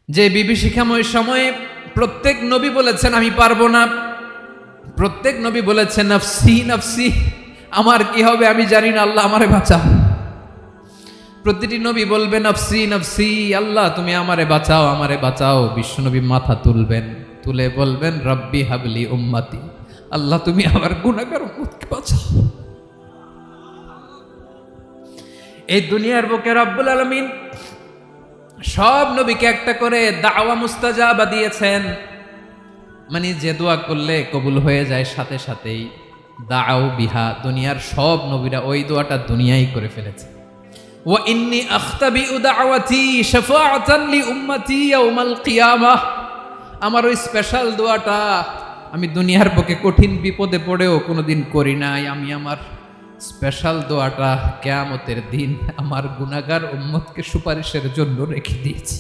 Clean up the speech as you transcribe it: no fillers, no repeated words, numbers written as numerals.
যে বিভীষিকাময় সময়ে প্রত্যেক নবী বলেছেন আমি পারবো না, প্রত্যেক নবী বলেছেন নফসি নফসি, আমার কি হবে আমি জানি না, আল্লাহ আমারে বাঁচাও। প্রতিটি নবী বলবেন নফসি নফসি, আল্লাহ তুমি আমারে বাঁচাও আমারে বাঁচাও। বিশ্বনবী মাথা তুলবেন, তুলে বলবেন রব্বি হাবলি উম্মতি, আল্লাহ তুমি আমার গুনাহগার উম্মতকে বাঁচাও। এই দুনিয়ার বুকে রব্বুল আলামিন সব নবীকে একটা করে দাওয়া মুস্তাজাবা দিয়েছেন, মানে যে দোয়া করলে কবুল হয়ে যায় সাথে সাথেই। দাও বিহা, দুনিয়ার সব নবীরা ওই দোয়াটা দুনিয়ায় করে ফেলেছে। ওয়া ইন্নী আখতাবিউ দাওয়াতি শাফাআতান লি উম্মতি ইয়াউমাল কিয়ামাহ, আমার ওই স্পেশাল দোয়াটা আমি দুনিয়ার বুকে কঠিন বিপদে পড়েও কোনোদিন করি নাই। আমি আমার স্পেশাল দোয়াটা কিয়ামতের দিন আমার গুনাহগার উম্মতকে সুপারিশের জন্য রেখে দিয়েছি।